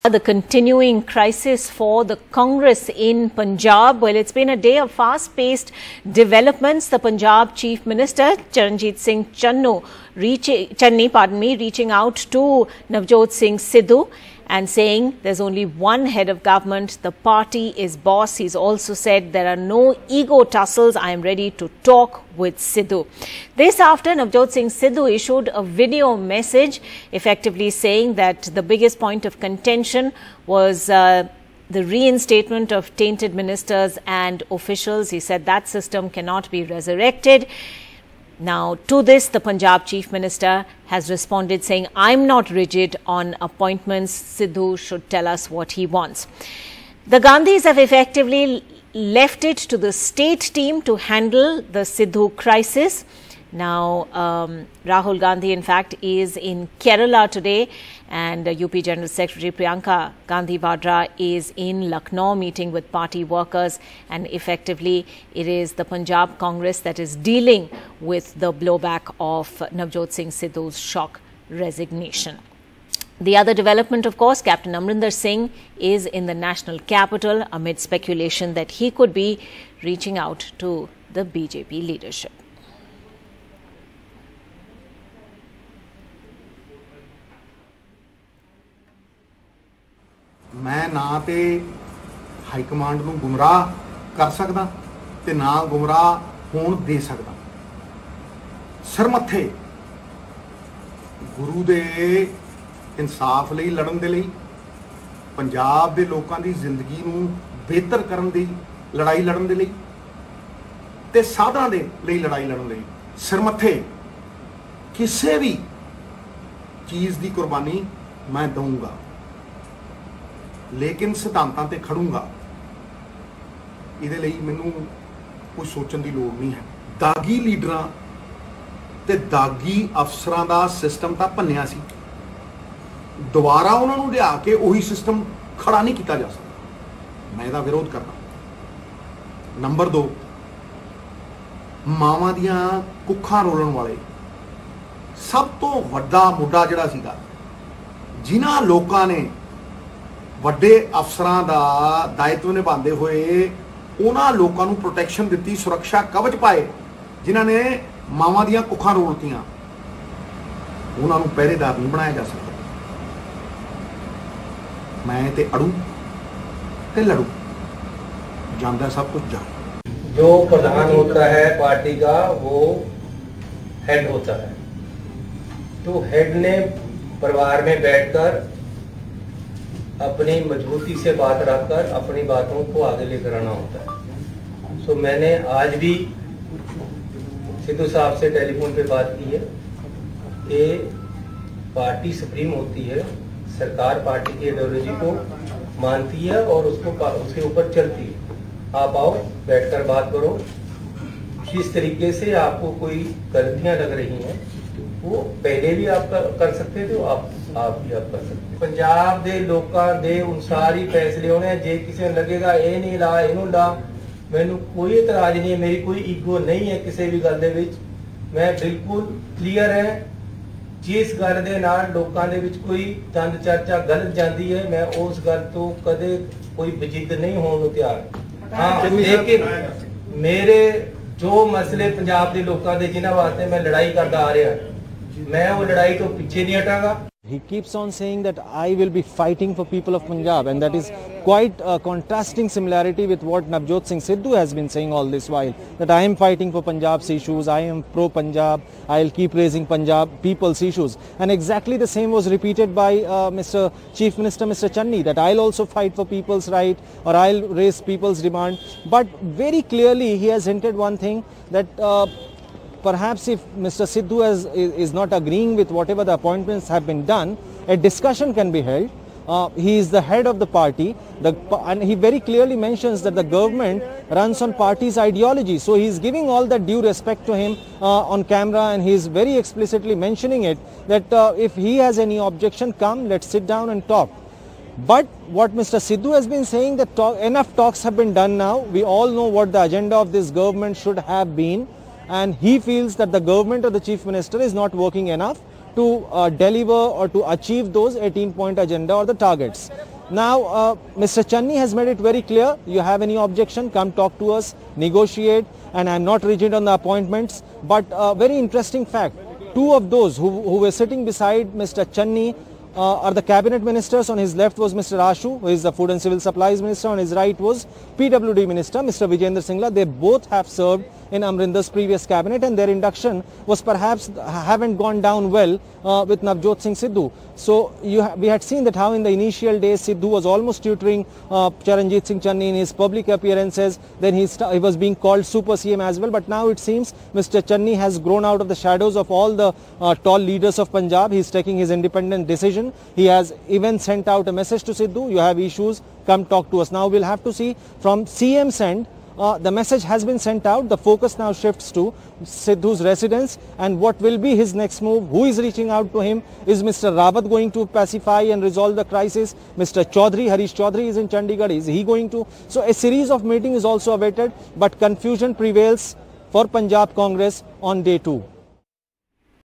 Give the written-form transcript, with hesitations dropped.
The continuing crisis for the Congress in Punjab. Well, it's been a day of fast-paced developments. The Punjab Chief Minister Charanjit Singh Channi, reaching out to Navjot Singh Sidhu and saying there's only one head of government, the party is boss. He's also said there are no ego tussles. I am ready to talk with Sidhu. This after Navjot Singh Sidhu issued a video message effectively saying that the biggest point of contention was the reinstatement of tainted ministers and officials. He said that system cannot be resurrected. Now, to this, the Punjab Chief Minister has responded saying, I'm not rigid on appointments. Sidhu should tell us what he wants. The Gandhis have effectively left it to the state team to handle the Sidhu crisis. Now, Rahul Gandhi, in fact, is in Kerala today, and UP General Secretary Priyanka Gandhi Vadra is in Lucknow meeting with party workers, and effectively it is the Punjab Congress that is dealing with the blowback of Navjot Singh Sidhu's shock resignation. The other development, of course, Captain Amrinder Singh is in the national capital amid speculation that he could be reaching out to the BJP leadership. मैं ना तो high command नूं गुमराह कर सकदा ते ना गुमराह होण दे सकदा। सिर मत्थे गुरु दे इंसाफ लई लड़न दे लई, पंजाब दे लोकां दी जिंदगी नूं बेहतर करन दी लड़ाई लड़न दे लई ते साधां दे लई लड़ाई लड़न लई सिर मत्थे किसी भी चीज़ दी कुर्बानी मैं दूंगा, लेकिन सिद्धांतां ते खड़ूंगा। इहदे लई मैनूं कोई सोचण दी लोड़ नहीं है। दागी लीडरां ते दागी अफसरां दा सिस्टम तां भन्निया सी, दोबारा उन्हां नूं लिया के उही सिस्टम खड़ा नहीं कीता जा सकदा। मैं इहदा विरोध करदा। नंबर 2, मावां दियां कुੱਖਾਂ रोलण वाले सब तो वड्डा मुद्दा जिहड़ा सीगा, जिन्हां लोकां ने ਵੱਡੇ ਅਫਸਰਾਂ ਦਾ दायित्व ਨਿਭਾਉਂਦੇ ਹੋਏ ਉਹਨਾਂ ਲੋਕਾਂ ਨੂੰ ਪ੍ਰੋਟੈਕਸ਼ਨ ਦਿੱਤੀ, ਸੁਰੱਖਿਆ ਕਵਚ ਪਾਏ, ਜਿਨ੍ਹਾਂ ਨੇ ਮਾਵਾਂ ਦੀਆਂ ਕੁੱਖਾਂ ਰੋਲਤੀਆਂ, ਉਹਨਾਂ ਨੂੰ ਪਹਿਰੇਦਾਰ ਨਹੀਂ ਬਣਾਇਆ ਜਾ ਸਕਦਾ। ਮੈਂ ਤੇ ਅੜੂ ਤੇ ਲੜੂ, ਜਾਂਦਾ सब कुछ जान। जो प्रधान होता है पार्टी का वो हेड होता है, तो हेड ने परिवार में बैठकर अपनी मजबूती से बात रखकर अपनी बातों को आगे लेकर आना होता है। सो मैंने आज भी सिद्धू साहब से टेलीफोन पे बात की है कि पार्टी सुप्रीम होती है, सरकार पार्टी की आइडियोलॉजी को मानती है और उसके ऊपर चलती है। आप आओ, बैठकर बात करो, जिस तरीके से आपको कोई गलतियां लग रही हैं वो पहले भी आप कर सकते थे, आप भी आप कर सकते। पंजाब दे लोकां दे अनुसार ही फैसले होने। जे किसी ने लगेगा ये नहीं ला इनू ला, मैनू कोई इतराज नहीं है, मेरी कोई ईगो नहीं है किसी भी गल दे विच। मैं बिल्कुल क्लीयर है, जिस गल दे नाल लोकां दे विच कोई चंद चर्चा गलत जाती है, मैं उस गल तो कदे कोई बजिद नहीं होने को तैयार। हाँ, लेकिन मेरे जो मसले पंजाब के लोगों के जिन्हां वास्ते मैं लड़ाई करता आ रहा, मैं वो लड़ाई तो पीछे नहीं हटांगा। He keeps on saying that I will be fighting for people of Punjab, and that is quite a contrasting similarity with what Navjot Singh Sidhu has been saying all this while, that I am fighting for Punjab's issues, I am pro-Punjab, I will keep raising Punjab people's issues. And exactly the same was repeated by Mr. Chief Minister Mr. Channi, that I will also fight for people's right, or I will raise people's demand. But very clearly he has hinted one thing, that perhaps if Mr. Sidhu is not agreeing with whatever the appointments have been done, a discussion can be held. He is the head of the party, and he very clearly mentions that the government runs on party's ideology. So he is giving all that due respect to him on camera, and he is very explicitly mentioning it, that if he has any objection, come, let's sit down and talk. But what Mr. Sidhu has been saying, that enough talks have been done now. We all know what the agenda of this government should have been. And he feels that the government or the Chief Minister is not working enough to deliver or to achieve those 18-point agenda or the targets. Now, Mr. Channi has made it very clear, you have any objection, come talk to us, negotiate, and I am not rigid on the appointments. But a very interesting fact, two of those who were sitting beside Mr. Channi are the cabinet ministers. On his left was Mr. Ashu, who is the Food and Civil Supplies Minister. On his right was PWD Minister, Mr. Vijayendra Singla. They both have served in Amrinder's previous cabinet, and their induction was perhaps haven't gone down well with Navjot Singh Sidhu. So we had seen that how in the initial days Sidhu was almost tutoring Charanjit Singh Channi in his public appearances. Then he was being called Super CM as well. But now it seems Mr. Channi has grown out of the shadows of all the tall leaders of Punjab. He is taking his independent decision. He has even sent out a message to Sidhu, you have issues, come talk to us. Now we'll have to see from CM's end. The message has been sent out. The focus now shifts to Sidhu's residence and what will be his next move. Who is reaching out to him? Is Mr. Rawat going to pacify and resolve the crisis? Mr. Chaudhary, Harish Chaudhary is in Chandigarh. Is he going to? So a series of meetings is also awaited, but confusion prevails for Punjab Congress on day 2.